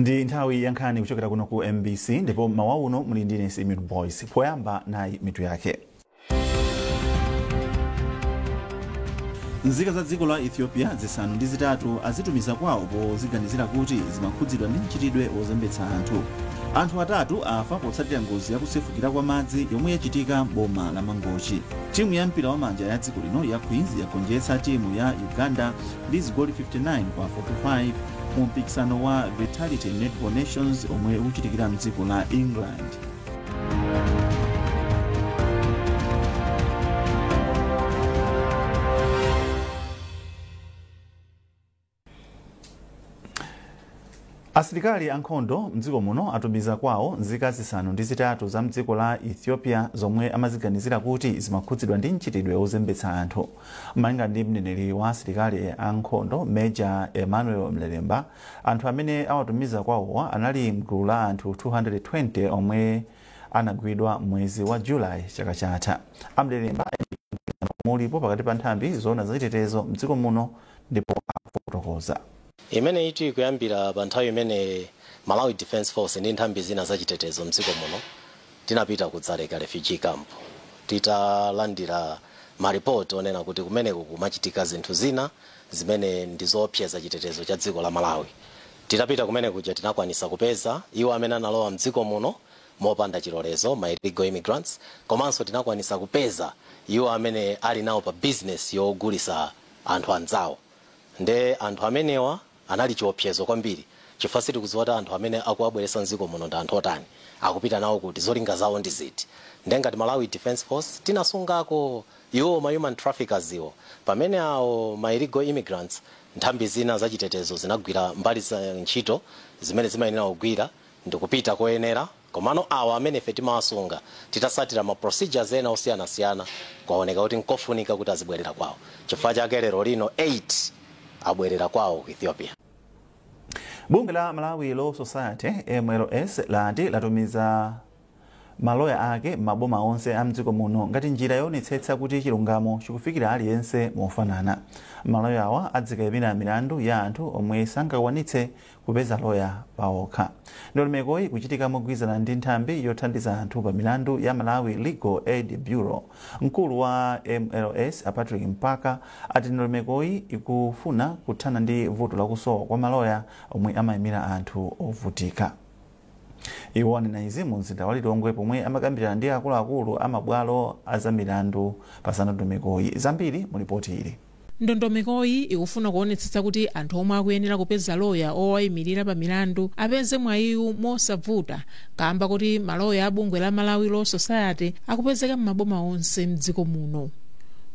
Ndi nthawi ya nkhani kuchokera kuno ku MBC ndipo mawa uno muli ndine Simon Boys. Poyamba nayi mitu yake. Nzika za dziko la Ethiopia zisanu ndi zitatu azitumiza kwawo poziganizira kuti zimakhudzidwa ndi mchitidwe wozembetsa anthu. Anthu atatu afa potsatira ngozi yakusefukira kwa madzi yomwe yachitika boma la Mangochi. Timu ya mpira wa manja ya dziko lino ya Queens yagonjetsa timu ya Uganda ndi zigoli 59 kwa 45 mu mpikisano wa Vitality Netball Nations omwe ukuchitikira mdziko la England. Asilikali ankhondo mdziko muno atumiza kwawo nzika zisanu ndi zitatu za mdziko la Ethiopia zomwe amaziganizira kuti zimakhudzidwa ndi mchitidwe wozembetsa anthu. Malinga ndi mneneri wa asilikali ankhondo Major Emmanuel Mlelemba, anthu amene awatumiza kwawo anali mgulu la anthu 220 omwe anagwidwa mwezi wa Julai chaka chatha. Amlelemba mulipo pakati pa nthambi zona zachitetezo mdziko muno ndipo akufotokoza. Imene itu kuyambira pa nthawi imene Malawi Defense Force ndi nthambi zina zachitetezo mdziko muno tinapita ku Dzaleka refugee camp. Titalandira maripoti onena kuti kumeneko kumachitika zinthu zina zimene ndizopseza chitetezo cha dziko la Malawi. Titapita kumeneko kuja tinakwanisa kupeza iwo amene analowa mdziko muno mopanda chilolezo, my illegal immigrants, komanso tinakwanisa kupeza iwo amene ali nawo pa business yogulisa anthu anzawo. Nde anthu amenewa anali chiopsezo kwambiri. Chifukwa siti kudziwa kuti anthu amene akuabweretsa mdziko muno ndi anthu otani, akupita nawo kuti zolinga zawo ndi ziti. Ngati Malawi Defense Force tinasungako iwo ma human traffickers iwo. Pamene awo ma illegal immigrants nthambi zina zachitetezo zinagwira mbali za ntchito zimene zimayenera kugwira ndi kupita koyenera. Komano awo amene ife timawasunga titasatira ma procedures ena osiyanasiyana kwaoneka kuti nkofunika kuti azibwerera kwawo. Chifukwa chake lero lino 8 abwerera kwawo ku Ethiopia. Bunge la Malawi Law Society MLS latumiza maloya ake maboma onse a mdziko muno ngati njira yoonetsetsa kuti chilungamo chikufikira aliyense mofanana. Maloya awa adzikayimira milandu ya anthu omwe sangakwanitse kupeza loya pawokha. Ndondomekoyi kuchitika mogwirizana ndi nthambi yothandiza anthu pa milandu ya Malawi Legal Aid Bureau. Mkulu wa MLS Patrick Mpaka ati ndondomekoyi ikufuna kuthana ndi vuto lakusowa kwa maloya omwe amayimira anthu ovutika. Iwo anena izi mu mzinda wa Lilongwe pomwe amakambirana ndi akuluakulu amabwalo azamilandu pa ndondomekoyi. Zambiri mu ripoti ili. Ndondomekoyi ikufuna kuonetsetsa kuti anthu omwe akuyenera kupeza loya owayimirira pa milandu apeze mwayi mosavuta, kamba kuti maloya a bungwe la Malawi Law Society akupezeka m'maboma onse mdziko muno.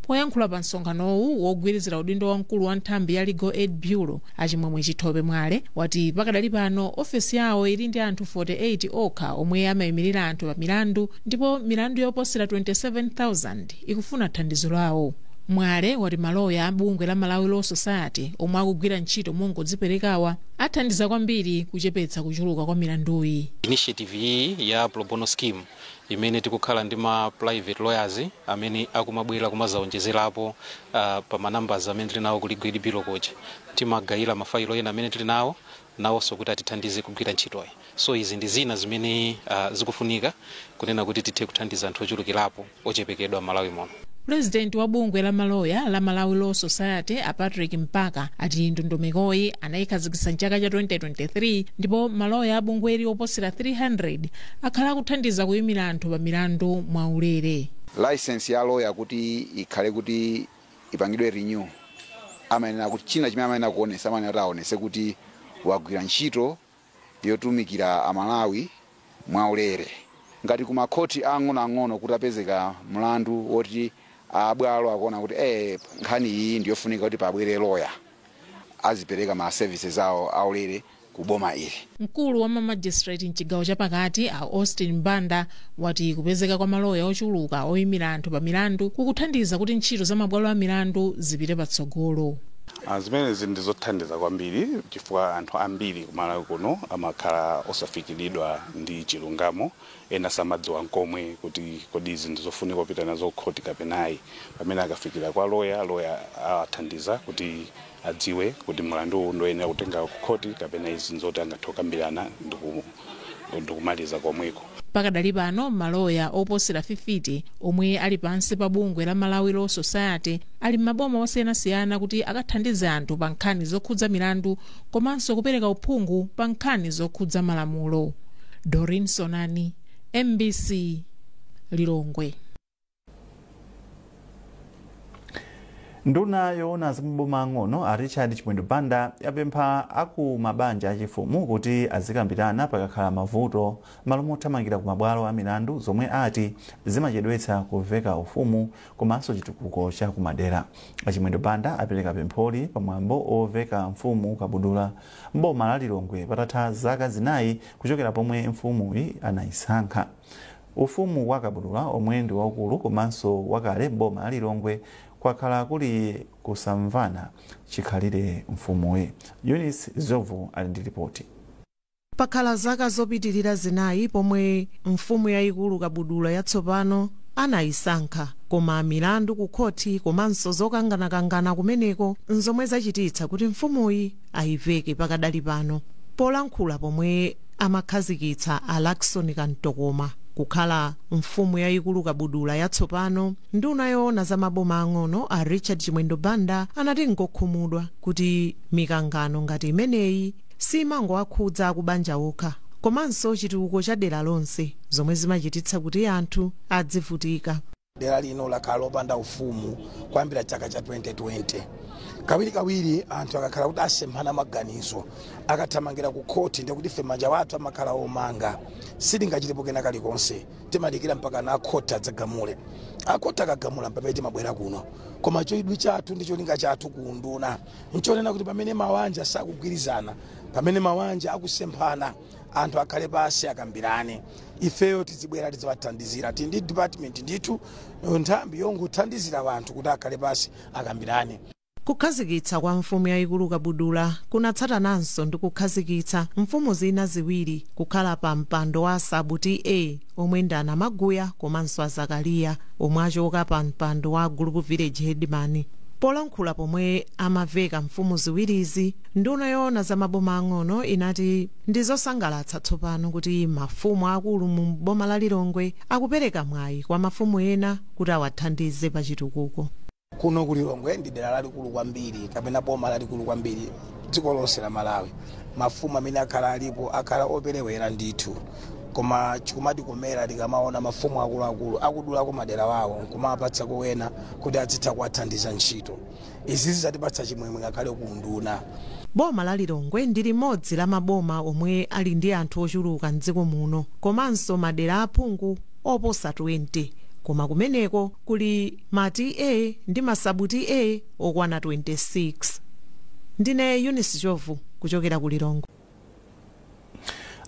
Poyankhula pa msonkhanowu wogwirizira udindo wa mkulu wa nthambi ya Legal Aid Bureau Achimwemwe Chithope Mwale wati pakadali pano ofesi yawo ili ndi anthu 48 okha omwe amayimirira anthu pa milandu ndipo milandu yoposera 27,000 ikufuna thandizo lawo. Mwale wati maloya a bungwe la Malawi Law Society omwe akugwira ntchito mongodziperekawa athandiza kwambiri kuchepetsa kuchuluka kwa milanduyi. Initiative hii ya pro bono scheme imene tikukhala ndi ma private lawyers amene akumabwera kumazaonjezerapo pa manambers amene tili nawo ku Legal Aid Bureau koja. Timagayira mafailo ena amene tili nawonso kuti atithandize kugwira ntchitoyi. So izi ndi zina zimene zikufunika kunena kuti tithe kuthandiza anthu ochulukirapo ochepekedwa Malawi muno. President wa bungwe la maloya la Malawi Law Society Patrick Mpaka ati ndondomekoyi anayikhazikitsa mchaka cha 2023 ndipo maloya a bungweli oposera 300 akhala kuthandiza kuyimira anthu pa milandu mwaulere. License ya lawyer kuti ikhale kuti ipangidwe renew amayenera kuti china chimene amayenera kuonesa amayenera aonese kuti wagwira ntchito yotumikira amalawi mwaulere. Ngati kuma khoti ang'ono kuti apezeka mlandu woti abwalo akuona kuti nkhani iyi ndiyofunika kuti pabwere lawyer azipereka ma services awo aulere kuboma ili. Mkulu wa magistrate mchigawo chapakati Austin Mbanda wati kupezeka kwa maloya ochuluka oyimira anthu pa milandu kukuthandiza kuti ntchito za mabwalo a milandu zipite patsogolo. Zimenezi ndizothandiza kwambiri chifukwa anthu ambiri kumalawi kuno amakhala osafikiridwa ndi chilungamo, ena samadziwa nkomwe kuti kodi izi ndizofunika kupita nazo khoti kapenayi. Pamene akafikira kwa loya athandiza kuti adziwe kuti mlandu ndoyenera kutenga khoti kapena izi nzoti angathe kukambirana ndikumaliza komweko. Pakadali pano maloya oposera 50 omwe ali pansi pa bungwe la Malawi Law Society ali m'maboma osiyanasiyana kuti akathandize anthu pa nkhani zokhudza milandu komanso kupereka uphungu pa nkhani zokhudza malamulo. Doreen Sonani, MBC, Lilongwe. Nduna yoona zamaboma ang'ono a Richard Chimwendo Banda yapempha aku mabanja achifumu kuti azikambirana pakakhala mavuto malo mothamangira ku mabwalo a milandu zomwe ati zimachedwetsa kuveka ufumu komanso chitukuko cha kumadera. Chimwendo Banda apereka pempholi pamwambo oveka mfumu Kabudula mboma la Lilongwe patatha zaka zinayi kuchokera pomwe mfumuyi anayisankha. Ufumu wa Kabudula omwe ndi waukulu komanso wakale mboma la Lilongwe kwakhala kuli kusamvana chikhalire mfumuyi. Eunice Zovu ali ndi ripoti. Pakhala zaka zopitirira zinayi pomwe mfumu yayikulu Kabudula yatsopano anayisankha, koma milandu ku khoti komanso zokanganakangana kumeneko nzomwe zachititsa kuti mfumuyi ayiveke pakadali pano. Polankhula pomwe amakhazikitsa Alakson Kantokoma kukhala mfumu yayikulu Kabudula yatsopano, nduna yoona zamaboma ang'ono a Richard Chimwendo Banda anati ngokhumudwa kuti mikangano ngati imeneyi simangowakhudza akubanja okha komanso chitukuko cha dera lonse zomwe zimachititsa kuti anthu adzivutika. Dera lino lakhala lopanda ufumu kuyambira chaka cha 2020. Kawiri anthu akakhala kuti asemphana maganizo akathamangira ku khoti ndikuti ife manja wathu amakhala omanga sitingachitepo kena kalikonse, timadikira mpaka na khoti adzagamule. Akhoti akagamula mpaka timabwera kuno, koma choidwi chathu ndi cholinga chathu ku nduna nchonena kuti pamene mawanja sakugwirizana, pamene mawanja akusemphana, anthu akhale pasi akambirane. Ifeyo tizibwera tiziwathandizira, ndi department ndithu nthambi yongothandizira wanthu kuti akhale pasi akambirane. Kukhazikitsa kwa mfumu yayikulu Kabudula kunatsatananso ndi kukhazikitsa mfumu zina ziwiri kukhala pa mpando wa Sabuti A omwe ndi Anamaguya komanso Azakaliya omwe achoka pa mpando wa Group Village Headman. Polankhula pomwe amaveka mfumu ziwirizi, nduna yoona zamaboma ang'ono inati ndizosangalatsa tsopano kuti mafumu akulu mu boma la Lilongwe akupereka mwayi kwa mafumu ena kuti awathandize pa chitukuko. Kuno ku Lilongwe ndi dera lalikulu kwambiri kapena boma lalikulu kwambiri dziko lonse la Malawi. Mafumu amene akhala alipo akhala operewera ndithu, koma chikumati komera tikamaona mafumu akuluakulu akudulako madera wawo nkumapatsa kuwena kuti azitha kuwathandiza ntchito. Izi zizatipatsa chimwemwe ngakhale ku nduna. Boma la Lilongwe ndi limodzi la maboma omwe ali ndi anthu ochuluka mdziko muno komanso madera aphungu oposa 20. Koma kumeneko kuli mati A ndi masabuti A okwana 26. Ndine Eunice Jovu kuchokera ku Lilongwe.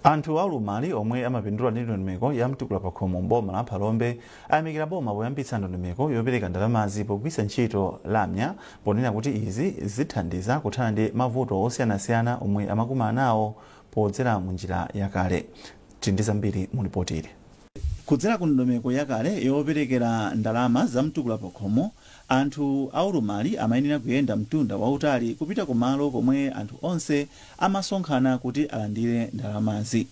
Anthu aulumali omwe amapindula ndi ndondomeko ya mtukula pa khomo mboma la Phalombe ayamikira boma poyambitsa ndondomeko yopereka ndalamazi pogwiritsa ntchito lamya ponena kuti izi zithandiza kuthana ndi mavuto osiyanasiyana omwe amakumana nawo podzera mu njira yakale. Tindi zambiri mu ripoti ili. Kudzera ku ndondomeko yakale yoperekera ndalama za mtukula pa khomo, anthu aulumali amayenera kuyenda mtunda wautali kupita kumalo komwe anthu onse amasonkhana kuti alandire ndalamazi.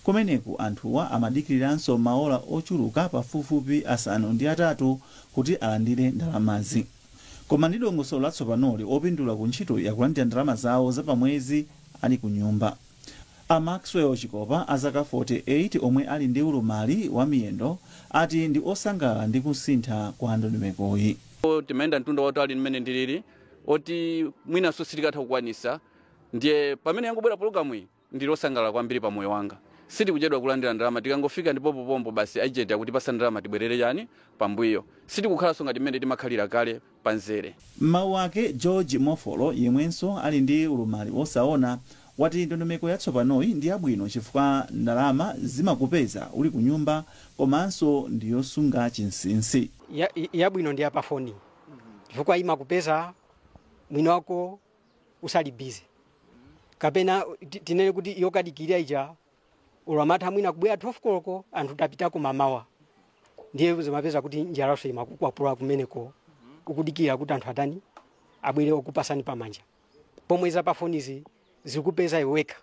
Kumeneku anthuwa amadikiriranso maola ochuluka pafupifupi asanu ndi atatu kuti alandire ndalamazi. Koma ndi dongosolo latsopanoli opindula ku ntchito yakulandira ndalama zawo zapamwezi ali ku nyumba. A Maxwell Chikopa azaka 48 omwe ali ndi ulumali wa miyendo ati ndi osangala ndi kusintha kwa ndondomekoyi. Timaenda mtunda wautali mmene ndilili oti mwina sosilikatha kukwanisa, ndiye pamene yangobwera programu iyi ndilosangala kwambiri pa moyo wanga. Siti kuchedwa kulandira ndalama, tikangofika ndipo pompo basi agent akutipasa ndalama tibwerere chani pambuyo. Siti kukhala songa timene timakhalira kale panzere. Mawu ake George Mofolo yemwenso ali ndi ulumali wosaona wati ndondomeko yatsopanoyi ndi yabwino chifukwa ndalama zimakupeza uli ku nyumba komanso ndiyosunga chinsinsi. Yabwino ndi yapafoni chifukwa imakupeza mwini wako usali busy kapena tinene kuti yokadikirira ija ulamata mwina kubwera 12 koloko anthu tapitako mamawa ndiye zimapeza kuti njalaso imakukwapula kumeneko ukudikira kuti anthu atani abwere okupasani pamanja pomwe za pafonizi zikupeza iweka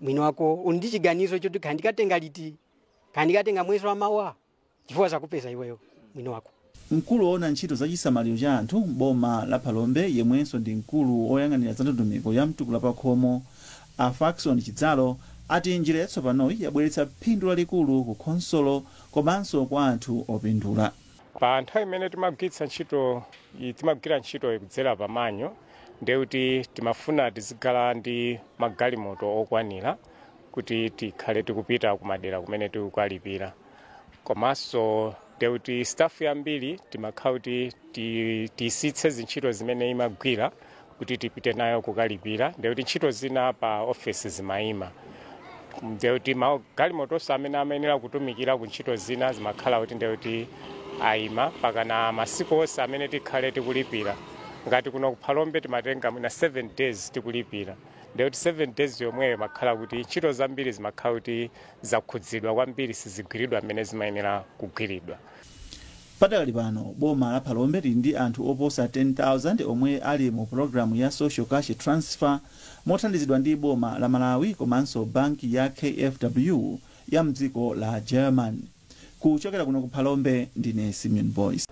mwini wako undi chiganizo choti kandikatenga liti kandikatenga mwezi wa mawa chifukwa zakupeza iweyo mwini wako. Mkulu woona ntchito za chisamaliro cha anthu boma la Phalombe yemwenso ndi mkulu oyang'anira za ndondomeko ya mtukula pa khomo a Faxon Chidzalo ati njira yatsopanoyi yabweretsa phindu lalikulu ku khonsolo komanso kwa anthu opindula. Pa nthawi imene timagwiritsa ntchito kudzera pamanyo ndekuti timafuna tizikhala ndi magalimoto okwanira kuti tikhale tikupita kumadera kumene tikukalipira komanso ndekuti staff yambiri timakhala kuti tisitse zintchito zimene imagwira kuti tipite nayo kukalipira ndekuti ntchito zina pa office zimayima ndekuti magalimotonso amene amayenera kutumikira ku ntchito zina zimakhala kuti ndekuti ayima pakana masiku onse amene tikhale tikulipira ngati kuno ku Phalombe timatenga mwina 7 days tikulipira ndekuti 7 days yomweyo makhala kuti ntchito zambiri zimakhala kuti zakhudzidwa kwambiri sizigwiridwa amene zimayenera kugwiridwa. Padakali pano boma la Phalombe lili ndi anthu oposa 10,000 omwe ali mu programu ya social cash transfer mothandizidwa ndi boma la Malawi komanso banki ya KfW ya mdziko la German. Kuchokera kuno ku Phalombe ndine Simeon Boyce.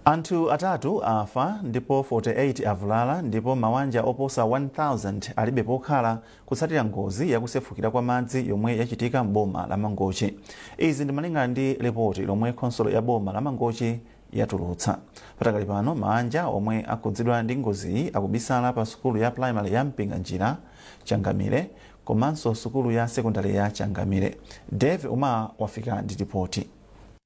Anthu atatu afa ndipo 48 avulala ndipo mawanja oposa 1000 alibe pokhala kutsatira ngozi yakusefukira kwa madzi yomwe yachitika m'boma la Mangochi. Izi ndi malingana ndi report lomwe khonsolo ya boma la Mangochi yatulutsa. Patakali pano mawanja omwe akhudzidwa ndi ngoziyi akubisala pa sukulu ya primary ya Mpinganjira Changamire komanso sukulu ya sekondari ya Changamire. Dave Uma wafika ndi ripoti.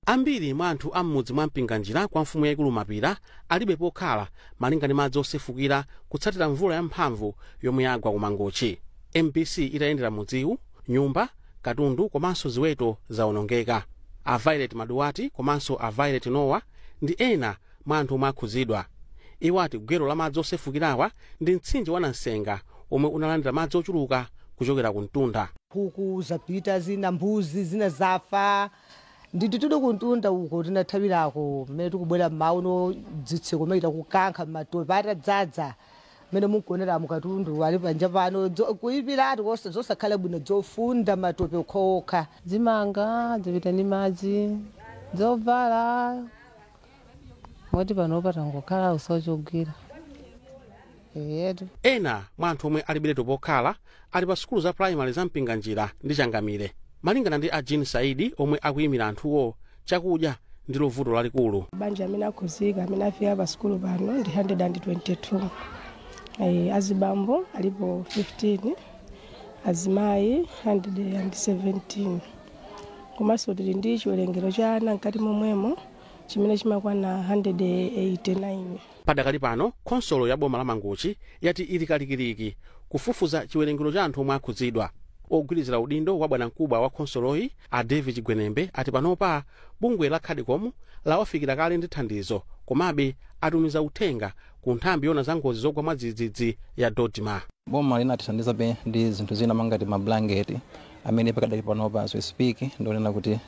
Ambiri mwa anthu am'mudzi mwa Mpinganjira kwa mfumu yaikulu Mapira alibe pokhala malinga ndi madzi osefukira kutsatira mvula yamphamvu yomwe yagwa ku Mangochi. MPC itayendera mudziwu, nyumba, katundu komanso ziweto zawonongeka. A Violet Maduwati komanso a Violet Noah ndi ena mwa anthu omwe akhudzidwa. Iwo ati gwero la madzi osefukirawa ndi mtsinje wa Nansenga omwe unalandira madzi ochuluka kuchokera ku mtunda. Nkhuku zapita zina, mbuzi zina zafa. Nditi tude kuntunda uko tinathabirako mmene tikubwera m'mauno dzitseko maita kukankha m'matope atadzadza mmene mukuonera mukatundu ali panja pano kuipiratu konse zosakhala bwino zofunda matope okhaokha zimanga zipita ndi madzi zovala moti panopa tangokhala usachogwira. Ena mwa anthu omwe alibiletu pokhala ali pa sukulu za primary za Mpinganjira ndi Changamire. Malingana ndi Ajin Saidi omwe akuyimira anthuwo chakudya ndi vuto lalikulu. Banja amene akhuzika amene afika pa sukulu pano ndi 122. Azibambo alipo 15, azimayi 117. Komanso tili ndi chiwerengero cha ana mkati momwemo chimene chimakwana 189. Padakali pano khonsolo ya boma la Mangochi yati ili kalikiliki kufufuza chiwerengero cha anthu omwe akhudzidwa. Ogwirizira udindo wa bwanamkubwa wa khonsoloyi a David Chigwenembe ati panopa bungwe la Khadicom lawafikira kale ndi thandizo komabe atumiza uthenga ku nthambi yona za ngozi zogwa mwadzidzidzi ya Dodma. Boma linatithandiza be ndi zinthu zina mangati mablanketi amene pakadali panopa as we speak ndionena kuti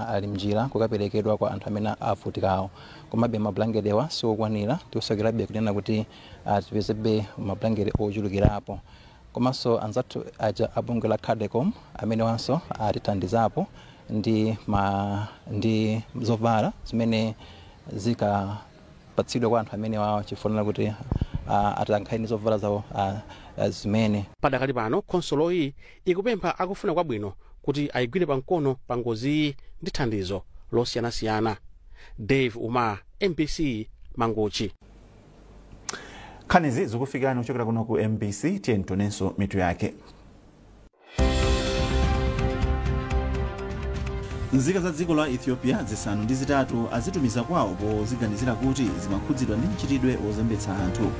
ali mjira kukaperekedwa kwa anthu amene avutikawo komabe mablanketi ewa siokwanira tikusakirabe kunena kuti tipezebe mablanketi ochulukirapo. Komanso anzathu aja abungwe la Khadicom amene wanso atithandizapo ndi zovala zimene zikapatsidwa kwa anthu amene wawo chifunira kuti atankhani zovala zawo zimene. Padakali pano khonsoloyi ikupempha akufuna kwabwino kuti ayigwire pamkono pa ngoziyi ndi thandizo losiyanasiyana. Dave Uma, MPC Mangochi. Khanizi zikufikani kuchokera kuno ku MPC tientonenso mitu yake. Nzika za dziko la Ethiopia zisanu ndi zitatu azitumiza kwawo poziganizira kuti zimakhudzidwa ndi mchitidwe wozembetsa anthu.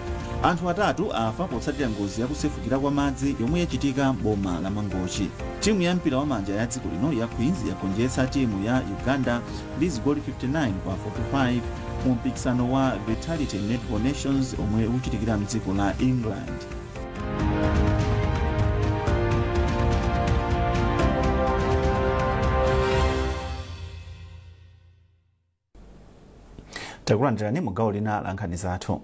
Anthu atatu afa potsatira ngozi yakusefukira kwa madzi yomwe yachitika m'boma la Mangochi. Timu ya mpira wa manja ya dziko lino ya Queens yagonjetsa timu ya Uganda ndi zigoli 59 kwa 45 mu mpikisano wa Vitality Netball Nations omwe uchitikira mdziko la England. Takulandirani mu gawo lina la nkhani zathu.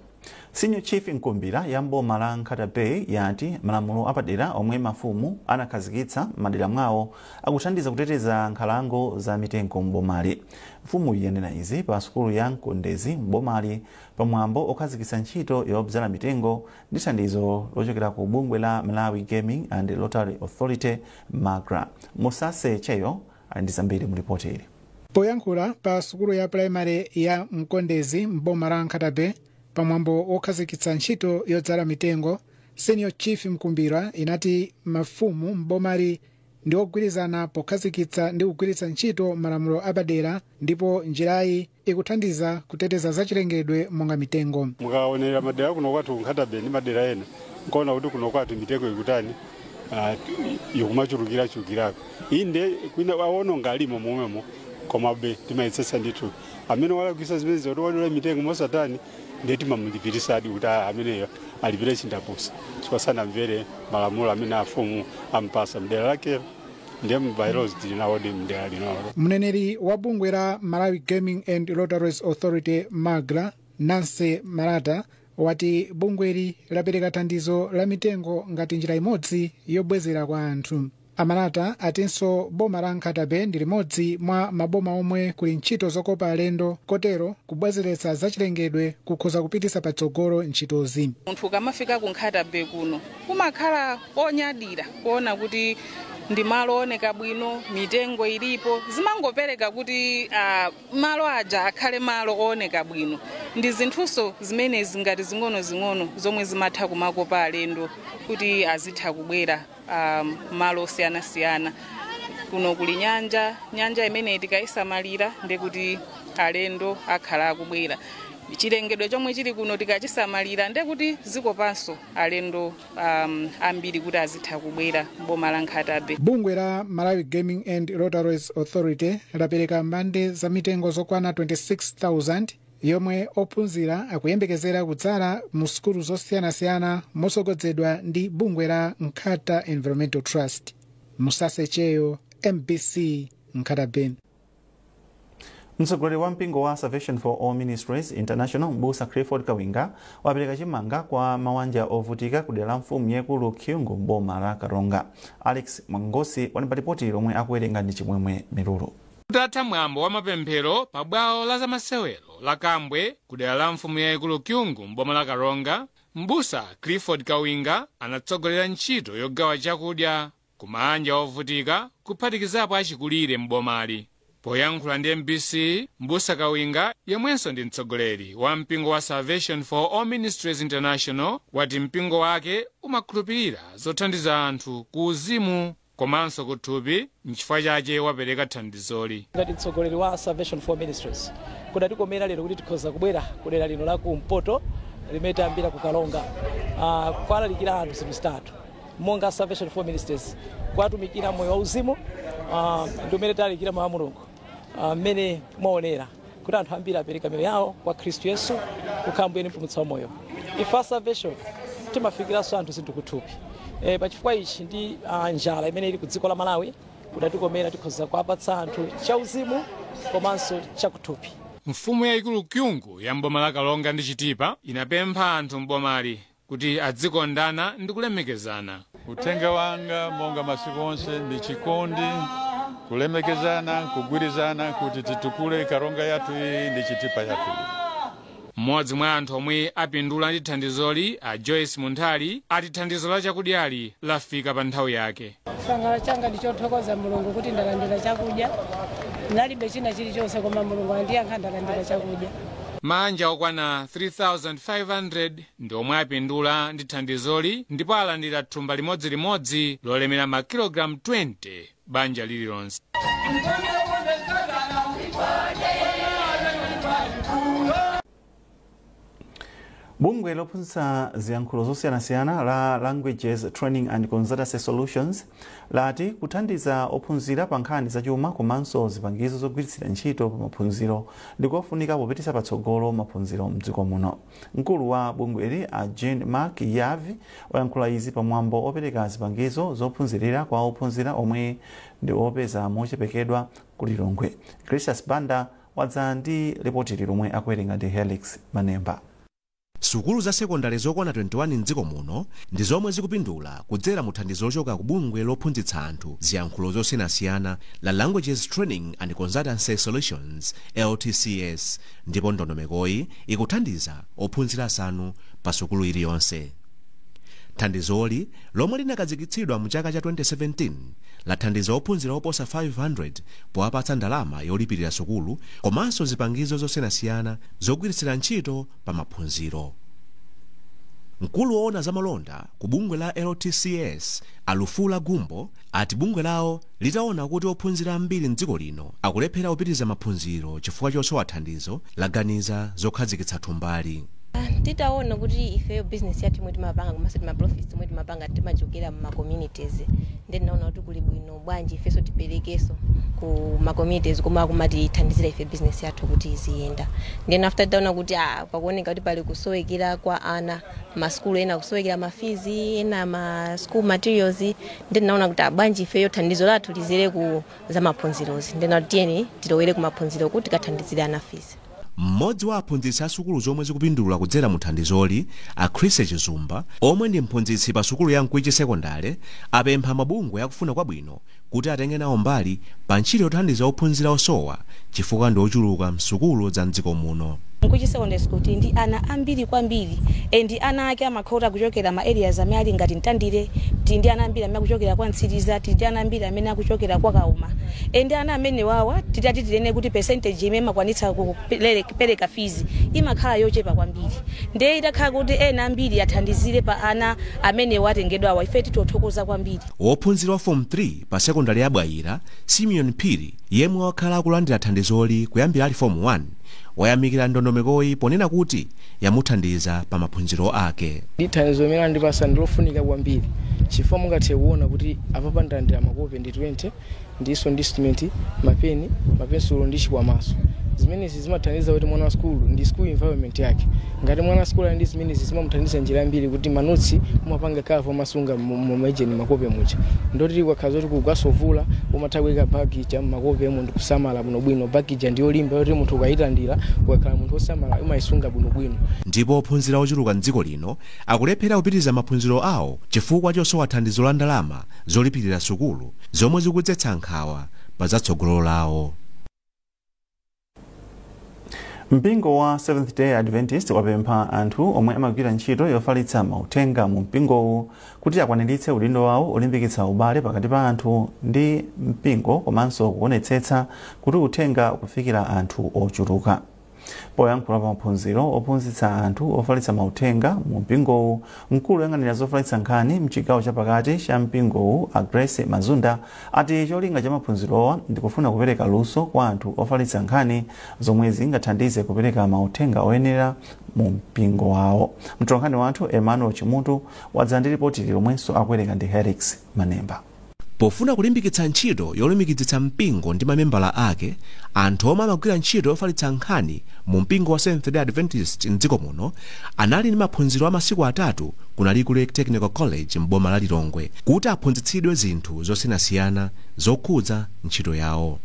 Senior Chief Nkumbira ya mboma la Nkatabe yati malamulo apadera omwe mafumu anakhazikitsa madera mwawo akuthandiza kuteteza nkhalango za mitengo mbomali. Mfumu yanena izi pa sukulu ya Nkondezi mbomali pamwambo okhazikitsa ntchito yodzala mitengo ndi thandizo lochokera ku bungwe la Malawi Gaming and Lottery Authority MAGRA. Musase Cheyo ali ndi zambiri mu ripoti ili. Poyankhula pa sukulu ya primary ya Nkondezi mboma la Nkatabe pamwambo okhazikitsa ntchito yodzala mitengo, Senior Chief Nkumbira inati mafumu mbomali ndi ogwirizana pokhazikitsa ndi kugwiritsa ntchito malamulo apadera ndipo njirayi ikuthandiza kuteteza zachilengedwe monga mitengo. Mukaonera madera kuno kwathu Nkatabe ndi madera ena nkuona kuti kuno kwathu mitengo ikutani yokumachulukirako inde kwina aononga alimo momwemo komabe timayitsesa ndithu amene walagwisa zimene zotowadula mitengo mosatani ndeti mamulipirisadi kuti ameneyo alipire chindapusa chikosana mvere malamulo amene afumu ampasa mdera lake ndiye mbylaws tinawodi mdera linalo. Mneneri wa bungwe la Malawi Gaming and Lotteries Authority MAGRA Nancy Marata wati bungweli lapereka thandizo la mitengo ngati njira imodzi yobwezera kwa anthu. Amarata atinso boma la Nkatabe ndi limodzi mwa maboma omwe kuli ntchito zokopa alendo kotero kubwezeretsa zachilengedwe kukhoza kupitisa patsogolo ntchitozi. Munthu ukamafika ku Nkatabe kuno kumakhala onyadira kuona kuti ndi malo oneka bwino, mitengo ilipo, zimangopereka kuti malo aja akhale malo oneka bwino. Ndi zinthuso zimene zingati zing'ono zomwe zimatha kumakopa alendo kuti azitha kubwera malo siyana kuno kuli nyanja imene tikayisamalira ndekuti alendo akhala akubwera. Chilengedwe chomwe chili kuno tikachisamalira ndekuti zikopanso alendo ambiri kuti azitha kubwera mboma la Nkatabe. Bungwe la Malawi Gaming and Lotteries Authority lapereka mbande za mitengo zokwana 26,000 yomwe ophunzira akuyembekezera kudzala mu sukulu zosiyanasiyana motsogozedwa ndi bungwe la Nkata Environmental Trust. Musase Cheyo, MBC, Nkatabe. Mtsogoleri wa mpingo wa Salvation for All Ministries International Mbusa Clifford Kawinga wapereka chimanga kwa mawanja ovutika kudera la mfumu yaikulu Kyungu mboma la Karonga. Alex Mwangosi wani paripoti lomwe akuwerenga ndi Chimwemwe Milulu. Kutatha mwambo wa mapemphero pa bwalo la zamasewero la Kambwe kudera la mfumu yaikulu Kyungu mboma la Karonga, Mbusa Clifford Kawinga anatsogolera ntchito yogawa chakudya ku mawanja ovutika kuphatikizapo achikulire mbomali. Poyankhula ndi MBC, Mbusa Kawinga yemwenso ndi mtsogoleri wa mpingo wa Salvation for All Ministries International wati mpingo wake umakhulupirira zothandiza anthu ku uzimu komanso kuthupi, nchifukwa chake wapereka thandizoli. Ngati mtsogoleri wa Salvation for Ministries kudatikomera lero kuti tikhoza kubwera kudera lino la kumpoto limene tayambira ku Kalonga kwalalikira anthu zinthu zitatu monga Salvation for Ministries kwatumikira moyo wauzimu ndi umene talalikira mawu a Mulungu mmene mwaonera kuti anthu ambiri apereka miyoyo yawo kwa Khristu Yesu kukhala mpulumutsi wa moyo. Ife Salvation timafikiranso anthu zinthu kuthupi. Pachifukwa ichi ndi njala imene ili ku dziko la Malawi kudatikomera tikhoza kuapatsa anthu chauzimu komanso chakuthupi. Mfumu yaikulu Kyungu ya mboma la Kalonga ndi Chitipa inapempha anthu mbomali kuti adzikondana ndi kulemekezana. Uthenga wanga monga masiku onse ndi chikondi, kulemekezana, kugwirizana kuti titukule Karonga yathu iyi ndi Chitipa yathu. Mmodzi mwa anthu omwe apindula ndi thandizoli a Joyce Munthali ati thandizo la chakudyali lafika pa nthawi yake. Changa changa ndichothokoza Mulungu kuti ndalandira chakudya. Nalibe china chilichonse koma Mulungu andiyankha ndalandira chakudya. Manja okwana 3,500 ndi omwe apindula ndi thandizoli ndipo alandira thumba limodzi lolemera makilogramu 20 banja lililonse. Bungwe lophunzitsa ziyankhulo zosiyanasiyana la Languages Training and Consultancy Solutions lati kuthandiza ophunzira pa nkhani zachuma komanso zipangizo zogwiritsira ntchito pa maphunziro ndikofunika popititsa patsogolo maphunziro mdziko muno. Mkulu wa bungweli a Jean Mark Yavi wayankhula izi pamwambo opereka zipangizo zophunzirira kwa ophunzira omwe ndi opeza mochepekedwa ku Lilongwe. Gracious Banda wadza ndi ripoti lomwe akuwerenga ndi Helix Manemba. Sukulu za sekondari zokwana 21 mdziko muno ndi zomwe zikupindula kudzera mu thandizo lochoka ku bungwe lophunzitsa anthu ziyankhulo zosiyanasiyana la Languages Training and Consultancy Solutions LTCS, ndipo ndondomekoyi ikuthandiza ophunzira asanu pa sukulu iliyonse. Thandizoli lomwe linakazikitsidwa mu chaka cha 2017 lathandiza ophunzira oposa 500 powapatsa ndalama yolipirira sukulu komanso zipangizo zosiyanasiyana zogwiritsira ntchito pa maphunziro. Mkulu woona zamalonda ku bungwe la LTCS Alufula Gumbo ati bungwe lawo litaona kuti ophunzira ambiri mdziko lino akulephera kupitiriza maphunziro chifukwa chosowa thandizo laganiza zokhazikitsa thumbali. Titaona kuti ifeyo business yathu imwe timapanga komanso timaprofits imwe timapanga timachokera mu communities, ndi naona kuti kuli bwino bwanji ifeso tiperekeso ku communities koma kumati ithandizira ife business yathu kuti iziyenda. Then after taona kuti pakuoneka kuti pali kusowekera kwa ana maskulu ena kusowekera mafizi ena ma school materials, ndi naona kuti bwanji ifeyo thandizo lathu lizire ku za maphunzirozi, ndi naona tiyeni tilowere ku maphunziro kuti kathandizire ana fees. Mmodzi wa aphunzitsi a sukulu zomwe zikupindula kudzera mu thandizoli a Chris Chizumba omwe ndi mphunzitsi pa sukulu ya Mkwichi Sekondari apempha mabungwe akufuna kwabwino kuti atenge nawo mbali pa ntchito yothandiza ophunzira osowa chifukwa ndi ochuluka msukulu za mdziko muno. Mkwichi Secondary School ndi ana ambiri kwambiri ndi ana ake amakhota kuchokera ma areas amene ali ngati Ntandire, ndi ana ambiri amene akuchokera kwa Ntsiriza, ndi ana ambiri amene akuchokera kwa Kauma. Ndi ana amene wawa titati tilene kuti percentage imene makwanitsa kupereka fees imakhala yochepa kwambiri. Ndi itakhala kuti ena ambiri athandizire pa ana amene watengedwa awa ife titothokoza kwambiri. Wophunzira wa form 3 pa sekondari ya Bwaira Simeon Phiri yemwe wakhala akulandira thandizoli kuyambira ali form 1 wayamikira ndondomekoyi ponena kuti yamuthandiza pa maphunziro ake. Thandizo limene ndipasa ndilofunika kwambiri chifukwa mungathe kuona kuti apa ndalandira makope ndi 20 ndiso ndi instrument, mapeni, mapensulo ndi chikwamaso. Zimenezi zimathandiza kuti mwana wa school ndi school environment yake. Ngati mwana wa school ali ndi zimenezi zimamuthandiza njira mbiri kuti manotsi umapanga kafa masunga mu majeni makope mucha. Ndoti kwakhaza kuti kugwasovula umathaweka package makope mu ndikusamala buno bwino, package ndi yolimba yoti munthu ukayilandira ukakhala munthu osamala umayisunga buno bwino. Ndipo ophunzira ochuluka mdziko lino akulephera kupitiriza maphunziro awo chifukwa chosowa thandizo la ndalama zolipirira sukulu zomwe zikudzetsa nkhawa pa zatsogolo lawo. Mpingo wa Seventh Day Adventist wapempha anthu omwe amagwira ntchito yofalitsa mauthenga mu mpingowu kuti akwaniritse udindo wawo olimbikitsa ubale pakati pa anthu ndi mpingo komanso kuonetsetsa kuti uthenga ukufikira anthu ochuluka. Poyankhula pa maphunziro ophunzitsa anthu ofalitsa mauthenga mu mpingowu, mkulu woyang'anira zofalitsa nkhani mchigawo chapakati cha mpingowu a Grace Mazunda ati cholinga cha maphunzirowa ndikufuna kupereka luso kwa anthu ofalitsa nkhani zomwe zingathandize kupereka mauthenga oyenera mu mpingo wawo. Mtolankhani wathu Emmanuel Chimutu wadza ndi ripoti lomwenso akuwerenga ndi Helix Manemba. Pofuna kulimbikitsa ntchito yolumikizitsa mpingo ndi mamembala ake, anthu omwe amagwira ntchito yofalitsa nkhani mu mpingo wa Seventh Day Adventist mdziko muno anali ndi maphunziro a masiku atatu ku Nalikule Technical College m'boma la Lilongwe kuti aphunzitsidwe zinthu zosiyanasiyana zokhudza ntchito yawo.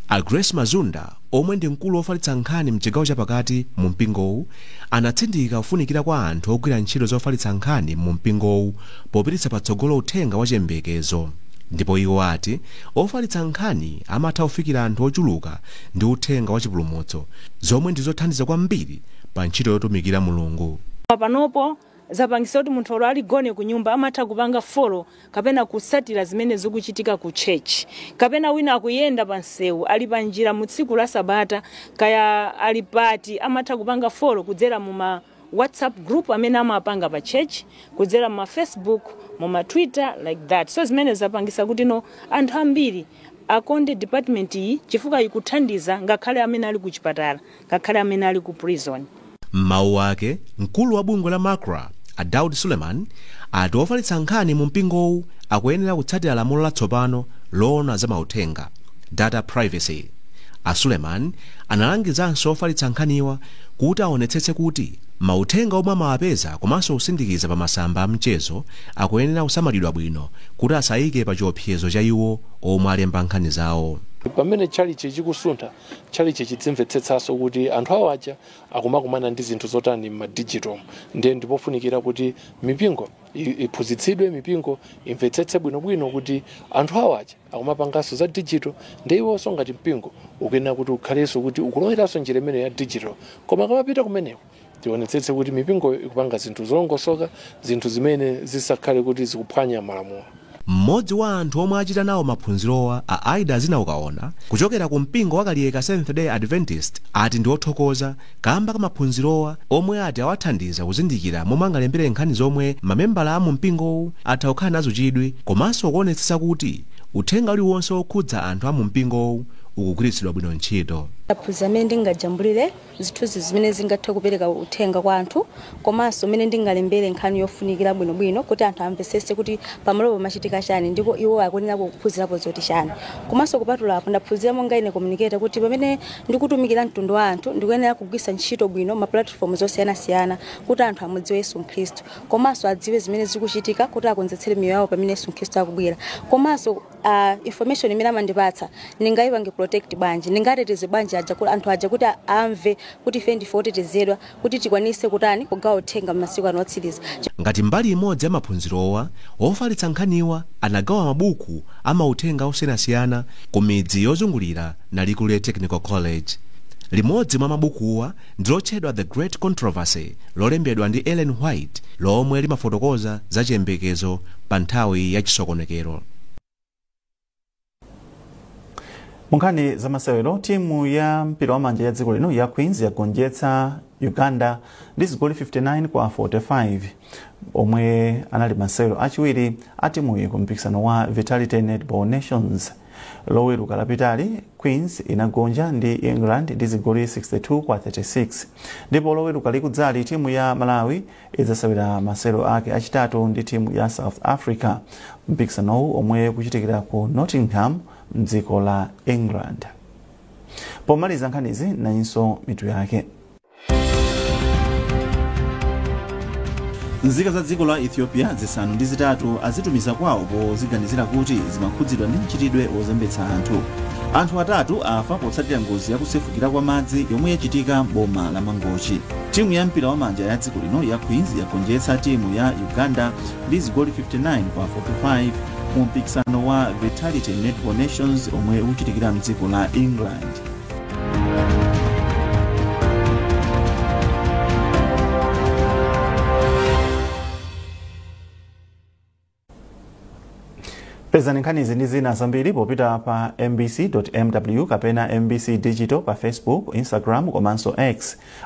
A Grace Mazunda omwe ndi mkulu wofalitsa nkhani mchigawo chapakati mu mpingowu anatsindika kufunikira kwa anthu ogwira ntchito zofalitsa nkhani mu mpingowu popititsa patsogolo uthenga wa chiyembekezo. Ndipo iwo ati ofalitsa nkhani amatha kufikira anthu ochuluka ndi uthenga wa chipulumutso zomwe ndizothandiza kwambiri pa ntchito yotumikira Mulungu. Panopo zapangisa kuti munthu ali gone ku nyumba amatha kupanga folo kapena kusatira zimene zikuchitika ku church, kapena wina akuyenda pa nsewu ali pa njira mu tsiku la Sabata kaya ali pati amatha kupanga folo kudzera mu ma WhatsApp group amene amapanga pa church, kudzera mu Facebook, mu Twitter like that. So zimene zapangisa kuti anthu ambiri akonde department iyi chifukwa ikuthandiza ngakhale amene ali ku chipatala ngakhale amene ali ku prison. M'mawu ake mkulu wa bungwe la MACRA Daud Suleiman ati ofalitsa nkhani mu mpingowu akuyenera kutsatira lamulo latsopano loona za mauthenga data privacy. Suleiman analangizanso ofalitsa nkhaniwa kuti aonetsetse kuti mauthenga omwe amawapeza komanso kusindikiza pa masamba a mchezo akuyenera kusamalidwa bwino kuti asayike pa chiopsezo cha iwo omwe alemba nkhani zawo. Pamene chalichi chikusuntha chalichi chidzimvetsetsanso kuti anthu awo aja akumakumana ndi zinthu zotani m'madigital, ndiye ndipofunikira kuti mipingo iphunzitsidwe, mipingo imvetsetse bwinobwino kuti anthu awo aja akumapanganso za digital, ndiye iwonso ngati mpingo ukuyenera kuti ukhalenso kuti ukuloweranso njira imene ya digital. Koma kamapita kumeneko tionetsetse kuti mipingo ikupanga zinthu zolongosoka, zinthu zimene zisakhale kuti zikuphwanya malamulo. Mmodzi wa anthu omwe achita nawo maphunzirowa a Aida Zinaukaona kuchokera ku mpingo wa Kaliyeka Seventh Day Adventist ati ndi othokoza kamba ka maphunzirowa omwe ati awathandiza kuzindikira momwe angalembere nkhani zomwe mamembala a mu mpingowu atha kukhala nazo chidwi, komanso kuonetsetsa kuti uthenga uliwonse okhudza anthu a mu mpingowu ukugwiritsidwa bwino ntchito. Aphunzira amene ndingajambulire zithunzi zimene zingathe kupereka uthenga kwa anthu, komanso amene ndingalembere nkhani yofunikira bwinobwino kuti anthu amvetsetse kuti pamalopo pamachitika chani ndipo iwo akuyenera kuphunzirapo zoti chani. Komanso kupatulapo ndaphunzira monga ine communicator kuti pamene ndikutumikira mtundu wa anthu ndikuyenera kugwiritsa ntchito bwino ma platform zosiyanasiyana kuti anthu amudziwe Yesu Khristu, komanso adziwe zimene zikuchitika kuti akonzetsere miyoyo yawo pamene Yesu Khristu akubwera. Komanso information imene amandipatsa ndingayipange protect bwanji, ndingateteze bwanji aja kuti anthu aja kuti amve kuti ife ndife otetezedwa kuti tikwanise kutani kugawa uthenga m'masiku ano otsiriza. Ngati mbali imodzi ya maphunzirowa ofalitsa nkhaniwa anagawa mabuku amauthenga osiyanasiyana ku midzi yozungulira na Likule Technical College. Limodzi mwa mabukuwa ndilotchedwa The Great Controversy lolembedwa ndi Ellen White lomwe limafotokoza za chiyembekezo pa nthawi ya chisokonekero. Munkhani za masewero, timu ya mpira wa manja ya dziko lino ya Queens yagonjetsa Uganda ndi zigoli 59 kwa 45 omwe anali masewero achiwiri a timuyi ku mpikisano wa Vitality Netball Nations. Loweruka lapitali Queens inagonja ndi England ndi zigoli 62 kwa 36, ndipo loweruka likudzali timu ya Malawi idzasewera masewero ake achitatu ndi timu ya South Africa mpikisano omwe kuchitikira ku Nottingham mdziko la England. Pomaliza nkhanizi nayinso mitu yake. Nzika za dziko la Ethiopia zisanu ndi zitatu azitumiza kwawo poziganizira kuti zimakhudzidwa ndi mchitidwe wozembetsa anthu. Anthu atatu afa potsatira ngozi yakusefukira kwa madzi yomwe yachitika boma la Mangochi. Timu ya mpira wa manja ya dziko lino ya Queens yagonjetsa timu ya Uganda ndi zigoli 59 kwa 45 mu mpikisano wa Vitality Netball Nations omwe uchitikira mdziko la England. Pezani nkhanizi ndi zina zambiri popita pa mbc.mw kapena mbc digital pa Facebook, Instagram komanso X.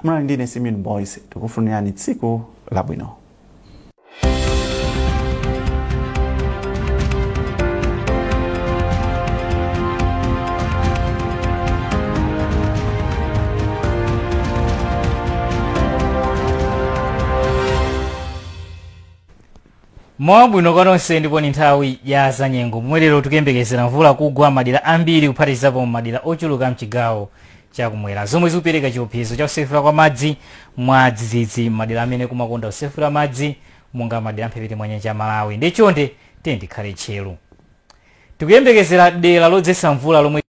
Mnali ndine Simeon Boys, tikufunirani tsiku labwino. Mwabwino konse ndipo ni nthawi ya zanyengo mwelero tikuyembekezera mvula kugwa madera ambiri kuphatikizapo madera ochuluka mchigawo chakumwera zomwe zikupereka chiopsezo cha kusefukira kwa madzi mwa dzidzidzi madera amene kumakonda kusefukira madzi monga madera amphepete mwa nyanja ya Malawi. Ndi chonde tikhale tcheru tikuyembekezera dera lodzetsa mvula lomwe